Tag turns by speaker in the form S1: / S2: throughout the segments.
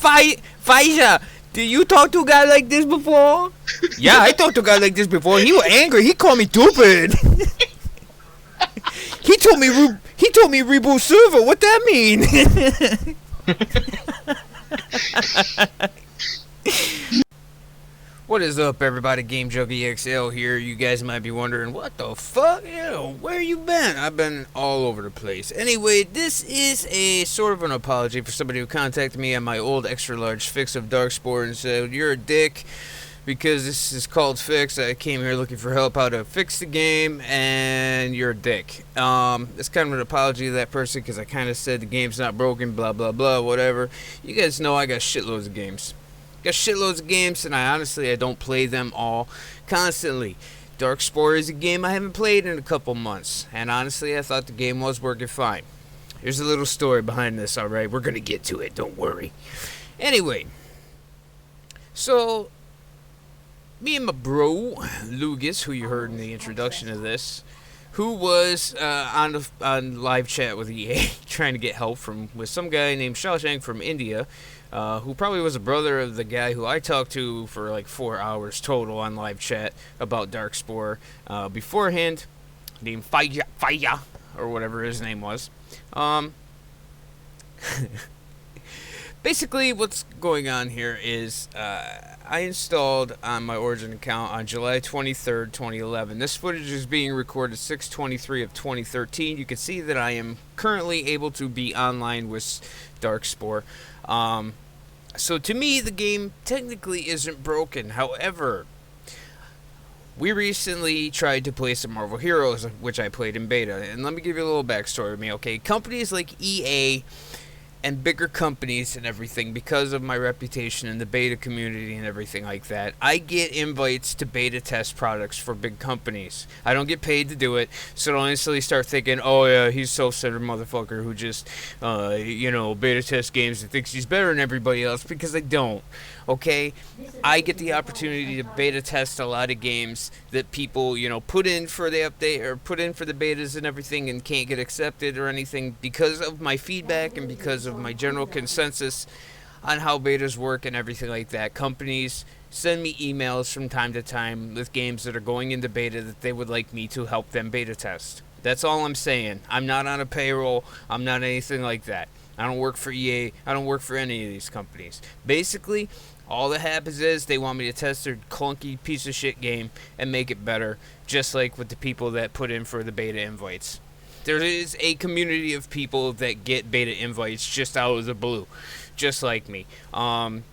S1: Faisha, did you talk to a guy like this before? Yeah, I talked to a guy like this before. He was angry. He called me stupid. He told me reboot server. What that mean? What is up, everybody? GameJunkieXL here. You guys might be wondering, what the fuck? Where you been? I've been all over the place. Anyway, this is a sort of an apology for somebody who contacted me on my old extra large fix of Darkspore and said, you're a dick because this is called fix. I came here looking for help how to fix the game, and you're a dick. It's kind of an apology to that person because I kind of said the game's not broken, blah, blah, blah, whatever. You guys know I got shitloads of games. And I don't play them all constantly. Darkspore is a game I haven't played in a couple months, and honestly, I thought the game was working fine. Here's a little story behind this, alright? We're gonna get to it, don't worry. Anyway, so, me and my bro, Lugas, who you heard in the introduction of this, who was on live chat with EA, trying to get help with some guy named Shashank from India, who probably was a brother of the guy who I talked to for like 4 hours total on live chat about Darkspore beforehand, named Faya, or whatever his name was. Basically, what's going on here is I installed on my Origin account on July 23rd, 2011. This footage is being recorded 6/23 of 2013. You can see that I am currently able to be online with Darkspore. So to me, the game technically isn't broken. However, we recently tried to play some Marvel Heroes, which I played in beta. And let me give you a little backstory of me, okay? Companies like EA and bigger companies and everything, because of my reputation in the beta community and everything like that, I get invites to beta test products for big companies. I don't get paid to do it, so don't instantly start thinking, oh yeah, he's self-centered motherfucker who just, beta test games and thinks he's better than everybody else, because I don't. Okay, I get the opportunity to beta test a lot of games that people, put in for the update or put in for the betas and everything and can't get accepted or anything because of my feedback and because of my general consensus on how betas work and everything like that. Companies send me emails from time to time with games that are going into beta that they would like me to help them beta test. That's all I'm saying. I'm not on a payroll. I'm not anything like that. I don't work for EA. I don't work for any of these companies. Basically, all that happens is they want me to test their clunky piece of shit game and make it better, just like with the people that put in for the beta invites. There is a community of people that get beta invites just out of the blue, just like me. And,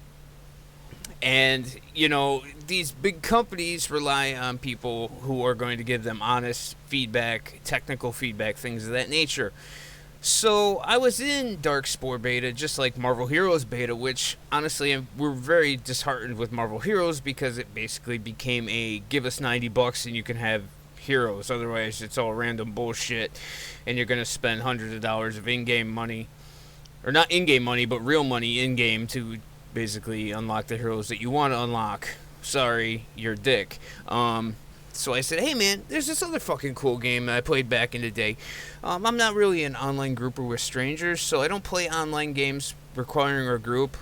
S1: these big companies rely on people who are going to give them honest feedback, technical feedback, things of that nature. So, I was in Darkspore beta, just like Marvel Heroes beta, which, honestly, we're very disheartened with Marvel Heroes because it basically became a give us $90 and you can have heroes. Otherwise, it's all random bullshit, and you're going to spend hundreds of dollars of in-game money, or not in-game money, but real money in-game to basically unlock the heroes that you want to unlock. Sorry, you're a dick. So I said, hey man, there's this other fucking cool game that I played back in the day. I'm not really an online grouper with strangers, so I don't play online games requiring a group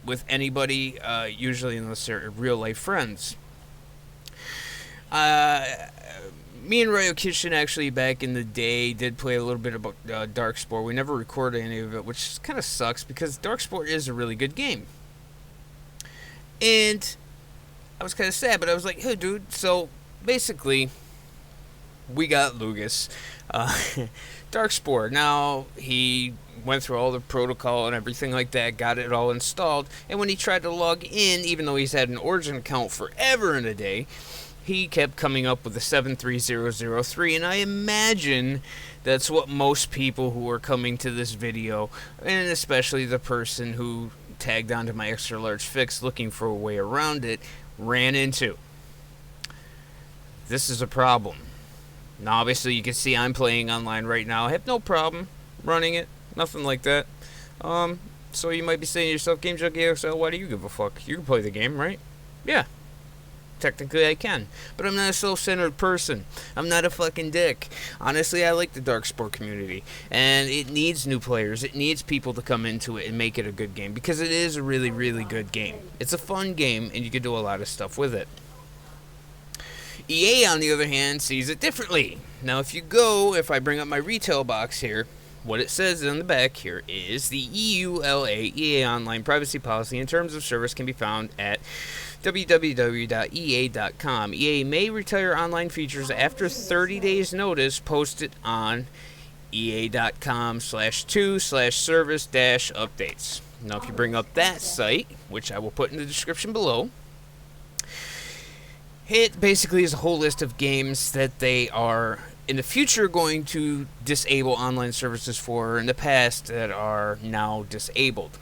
S1: with anybody, usually unless they're real life friends. Me and Ryo Kitchen actually back in the day did play a little bit about Darkspore. We never recorded any of it, which kind of sucks because Darkspore is a really good game. And I was kind of sad, but I was like, hey dude, so basically, we got Lugas, Darkspore. Now, he went through all the protocol and everything like that, got it all installed, and when he tried to log in, even though he's had an Origin account forever and a day, he kept coming up with a 73003, and I imagine that's what most people who are coming to this video, and especially the person who tagged onto my extra large fix looking for a way around it, ran into. This is a problem. Now, obviously, you can see I'm playing online right now. I have no problem running it. Nothing like that. So you might be saying to yourself, GameJunkieXL, why do you give a fuck? You can play the game, right? Yeah. Technically I can, but I'm not a self-centered person. I'm not a fucking dick. Honestly, I like the Darkspore community, and it needs new players. It needs people to come into it and make it a good game, because it is a really, really good game. It's a fun game, and you can do a lot of stuff with it. EA, on the other hand, sees it differently. Now, if I bring up my retail box here, what it says on the back here is the EULA, EA Online Privacy Policy and Terms of Service can be found at www.ea.com. EA may retire online features after 30 days notice posted on ea.com/2/service-updates. Now, if you bring up that site, which I will put in the description below, it basically is a whole list of games that they are in the future going to disable online services for, in the past that are now disabled.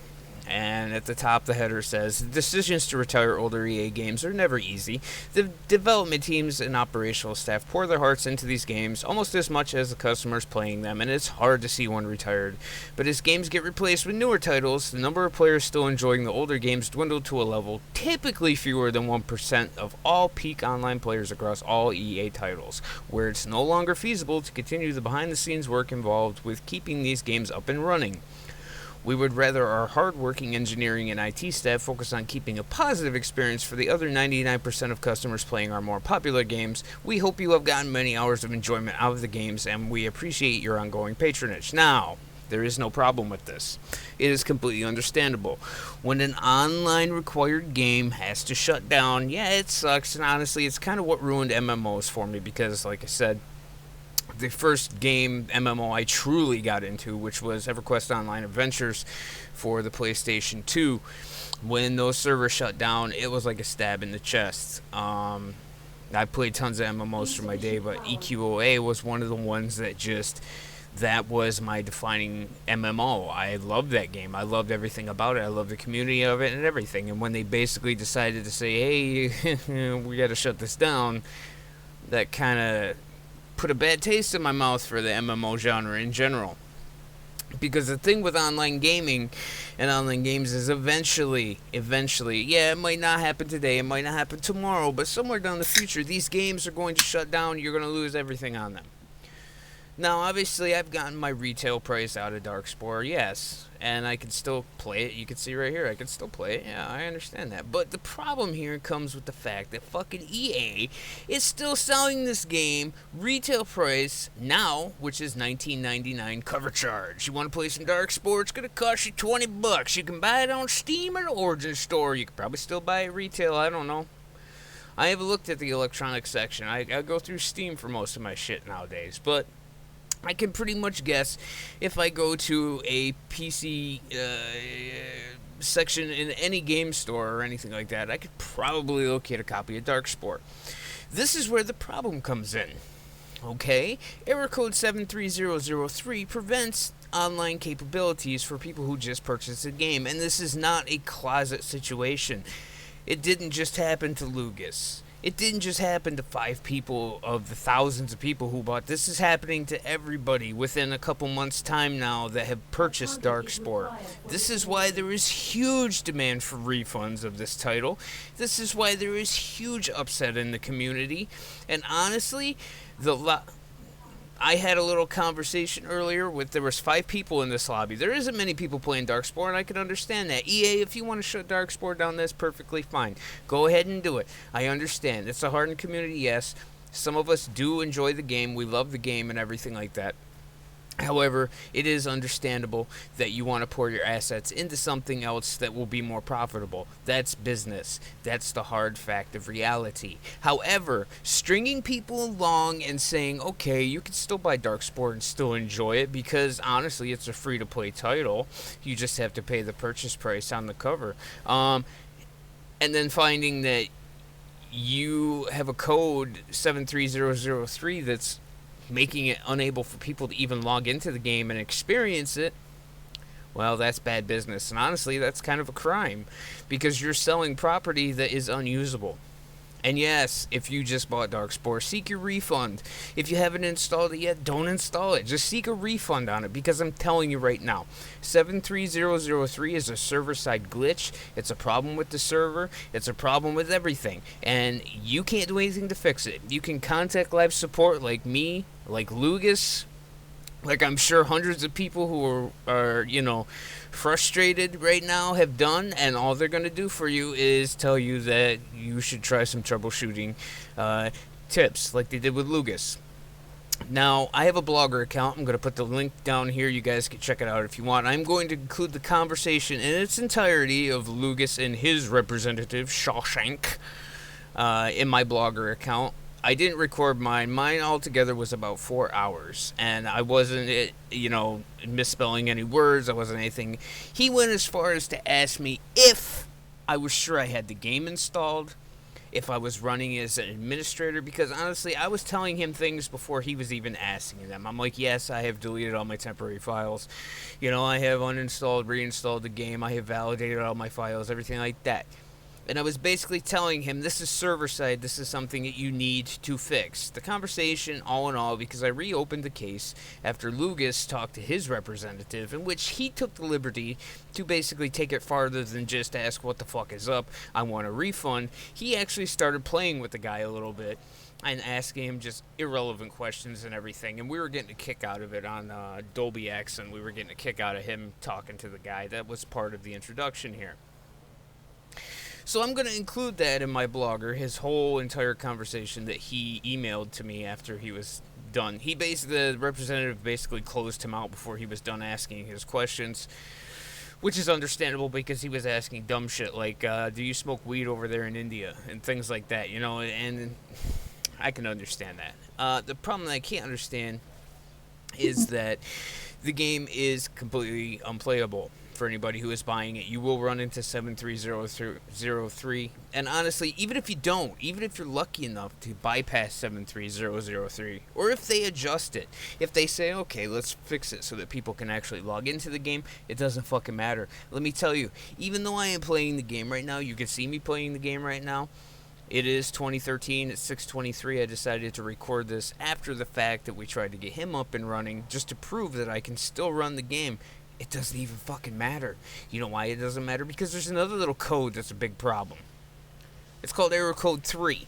S1: And at the top, the header says, decisions to retire older EA games are never easy. The development teams and operational staff pour their hearts into these games almost as much as the customers playing them, and it's hard to see one retired. But as games get replaced with newer titles, the number of players still enjoying the older games dwindle to a level typically fewer than 1% of all peak online players across all EA titles, where it's no longer feasible to continue the behind-the-scenes work involved with keeping these games up and running. We would rather our hard-working engineering and IT staff focus on keeping a positive experience for the other 99% of customers playing our more popular games. We hope you have gotten many hours of enjoyment out of the games, and we appreciate your ongoing patronage. Now, there is no problem with this. It is completely understandable. When an online required game has to shut down, yeah, it sucks, and honestly, it's kind of what ruined MMOs for me, because, like I said, the first game MMO I truly got into, which was EverQuest Online Adventures for the PlayStation 2, when those servers shut down, it was like a stab in the chest. I played tons of MMOs through my day, but EQOA was one of the ones that was my defining MMO. I loved that game. I loved everything about it. I loved the community of it and everything. And when they basically decided to say, hey, we got to shut this down, that kind of put a bad taste in my mouth for the MMO genre in general. Because the thing with online gaming and online games is eventually, yeah, it might not happen today, it might not happen tomorrow, but somewhere down the future, these games are going to shut down, you're going to lose everything on them. Now, obviously, I've gotten my retail price out of Darkspore, yes, and I can still play it. You can see right here, I can still play it. Yeah, I understand that. But the problem here comes with the fact that fucking EA is still selling this game retail price now, which is $19.99 cover charge. You want to play some Darkspore? It's going to cost you $20. You can buy it on Steam or the Origin Store. You could probably still buy it retail. I don't know. I haven't looked at the electronics section. I go through Steam for most of my shit nowadays, but I can pretty much guess if I go to a PC section in any game store or anything like that, I could probably locate a copy of Darkspore. This is where the problem comes in. Okay? Error code 73003 prevents online capabilities for people who just purchased the game, and this is not a closet situation. It didn't just happen to Lugas. It didn't just happen to 5 people of the thousands of people who bought. This is happening to everybody within a couple months' time now that have purchased Darkspore. This is why there is huge demand for refunds of this title. This is why there is huge upset in the community. And honestly, I had a little conversation earlier there was 5 people in this lobby. There isn't many people playing Darkspore, and I can understand that. EA, if you want to shut Darkspore down, that's perfectly fine. Go ahead and do it. I understand. It's a hardened community, yes. Some of us do enjoy the game. We love the game and everything like that. However, it is understandable that you want to pour your assets into something else that will be more profitable. That's business. That's the hard fact of reality. However, stringing people along and saying, okay, you can still buy Darkspore and still enjoy it because, honestly, it's a free-to-play title. You just have to pay the purchase price on the cover. And then finding that you have a code 73003 that's making it unable for people to even log into the game and experience it, well, that's bad business. And honestly, that's kind of a crime because you're selling property that is unusable. And yes, if you just bought Darkspore, seek your refund. If you haven't installed it yet, don't install it. Just seek a refund on it, because I'm telling you right now, 73003 is a server-side glitch. It's a problem with the server. It's a problem with everything. And you can't do anything to fix it. You can contact live support like me, like Lugas, like I'm sure hundreds of people who are frustrated right now have done, and all they're going to do for you is tell you that you should try some troubleshooting tips like they did with Lugas. Now, I have a Blogger account. I'm going to put the link down here. You guys can check it out if you want. I'm going to include the conversation in its entirety of Lugas and his representative, Shashank, in my Blogger account. I didn't record mine. Mine altogether was about 4 hours, and I wasn't, misspelling any words. I wasn't anything. He went as far as to ask me if I was sure I had the game installed, if I was running as an administrator, because honestly, I was telling him things before he was even asking them. I'm like, yes, I have deleted all my temporary files. I have uninstalled, reinstalled the game. I have validated all my files, everything like that. And I was basically telling him, this is server side, this is something that you need to fix. The conversation, all in all, because I reopened the case after Lugas talked to his representative, in which he took the liberty to basically take it farther than just ask what the fuck is up, I want a refund. He actually started playing with the guy a little bit and asking him just irrelevant questions and everything. And we were getting a kick out of it on Dolby X, and we were getting a kick out of him talking to the guy. That was part of the introduction here. So I'm going to include that in my Blogger, his whole entire conversation that he emailed to me after he was done. The representative basically closed him out before he was done asking his questions, which is understandable because he was asking dumb shit like, do you smoke weed over there in India? And things like that, and I can understand that. The problem that I can't understand is that the game is completely unplayable. For anybody who is buying it, you will run into 73003, and honestly, even if you're lucky enough to bypass 73003, or if they adjust it, if they say, okay, let's fix it so that people can actually log into the game, it doesn't fucking matter. Let me tell you, even though I am playing the game right now, you can see me playing the game right now. It is 2013, it's 6:23. I decided to record this after the fact that we tried to get him up and running, just to prove that I can still run the game. It doesn't even fucking matter. You know why it doesn't matter? Because there's another little code that's a big problem. It's called error code 3.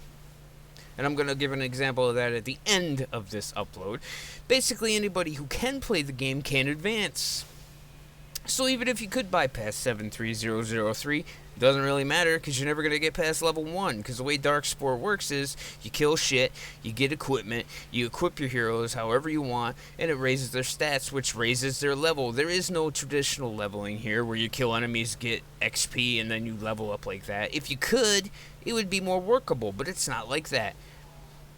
S1: And I'm going to give an example of that at the end of this upload. Basically, anybody who can play the game can advance. So even if you could bypass 73003, it doesn't really matter because you're never going to get past level 1. Because the way Darkspore works is you kill shit, you get equipment, you equip your heroes however you want, and it raises their stats, which raises their level. There is no traditional leveling here where you kill enemies, get XP, and then you level up like that. If you could, it would be more workable, but it's not like that.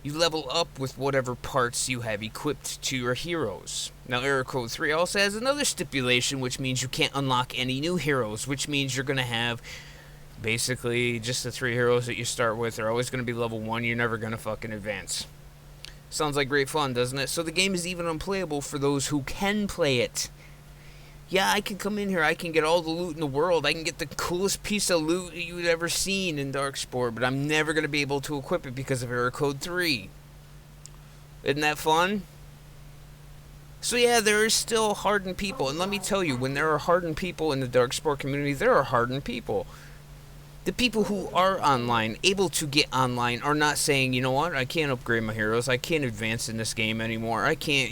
S1: You level up with whatever parts you have equipped to your heroes. Now, Error Code 3 also has another stipulation, which means you can't unlock any new heroes, which means you're going to have basically just the 3 heroes that you start with are always going to be level 1. You're never going to fucking advance. Sounds like great fun, doesn't it? So the game is even unplayable for those who can play it. Yeah, I can come in here, I can get all the loot in the world, I can get the coolest piece of loot you've ever seen in Darkspore, but I'm never going to be able to equip it because of Error Code 3. Isn't that fun? So yeah, there is still hardened people, and let me tell you, when there are hardened people in the Darkspore community, there are hardened people. The people who are online, able to get online, are not saying, you know what, I can't upgrade my heroes, I can't advance in this game anymore, I can't,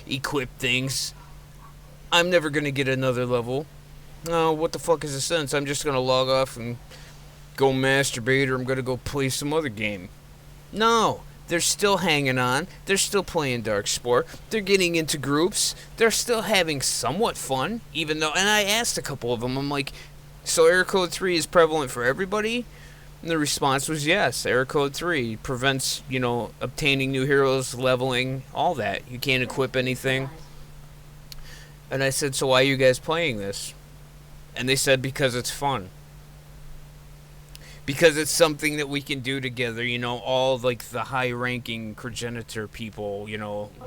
S1: equip things. I'm never going to get another level. Oh, what the fuck is the sense? I'm just going to log off and go masturbate, or I'm going to go play some other game. No, they're still hanging on. They're still playing Darkspore. They're getting into groups. They're still having somewhat fun, even though... And I asked a couple of them, I'm like, so Error Code 3 is prevalent for everybody? And the response was yes. Error Code 3 prevents, obtaining new heroes, leveling, all that. You can't equip anything. And I said, so why are you guys playing this? And they said, because it's fun. Because it's something that we can do together, all, like, the high-ranking progenitor people,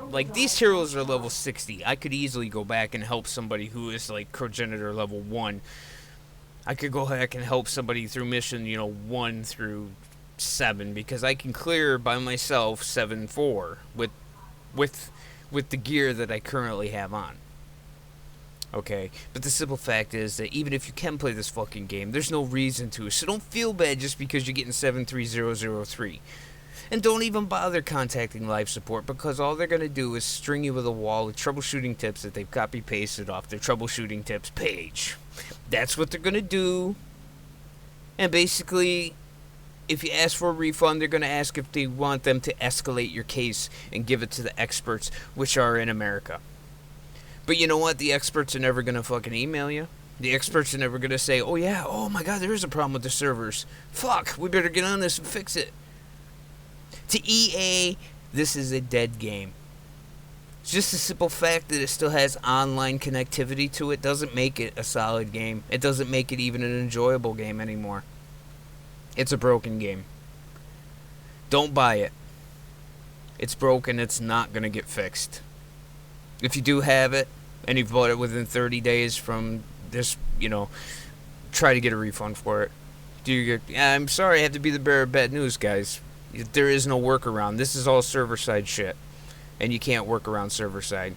S1: Like, these heroes are level 60. I could easily go back and help somebody who is, like, progenitor level 1. I could go back and help somebody through mission, 1 through 7 because I can clear by myself 7.4 with the gear that I currently have on. Okay, but the simple fact is that even if you can play this fucking game, there's no reason to. So don't feel bad just because you're getting 73003. And don't even bother contacting live support because all they're going to do is string you with a wall of troubleshooting tips that they've copy-pasted off their troubleshooting tips page. That's what they're going to do. And basically, if you ask for a refund, they're going to ask if they want them to escalate your case and give it to the experts, which are in America. But you know what? The experts are never going to fucking email you. The experts are never going to say, oh yeah, oh my god, there is a problem with the servers. Fuck, we better get on this and fix it. To EA, this is a dead game. It's just the simple fact that it still has online connectivity to it doesn't make it a solid game. It doesn't make it even an enjoyable game anymore. It's a broken game. Don't buy it. It's broken. It's not going to get fixed. If you do have it, and you've bought it within 30 days from this, try to get a refund for it. I'm sorry, I have to be the bearer of bad news, guys. There is no workaround. This is all server-side shit. And you can't work around server-side.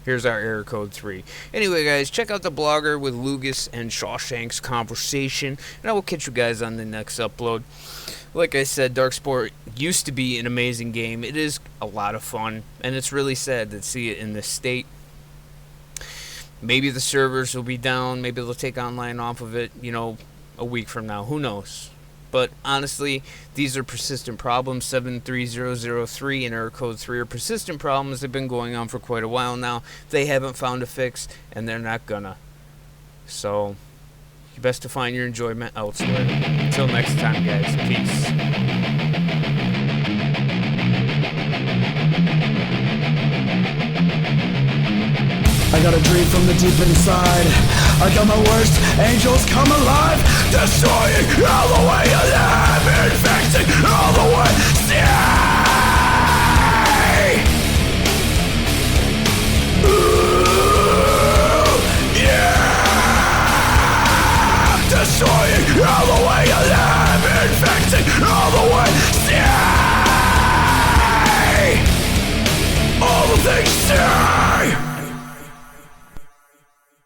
S1: Here's our error code 3. Anyway, guys, check out the blogger with Lugas and Shashank's conversation. And I will catch you guys on the next upload. Like I said, Darkspore used to be an amazing game. It is a lot of fun. And it's really sad to see it in this state. Maybe the servers will be down. Maybe they'll take online off of it, a week from now. Who knows? But honestly, these are persistent problems. 73003 and error code 3 are persistent problems. They've been going on for quite a while now. They haven't found a fix, and they're not gonna. So, you best to find your enjoyment elsewhere. Until next time, guys. Peace.
S2: I got a dream from the deep inside. I got my worst angels come alive, destroying all the way alive, infecting all the way. Stay! Ooh, yeah! Destroying all the way alive, infecting all the way. Stay! All the things stay!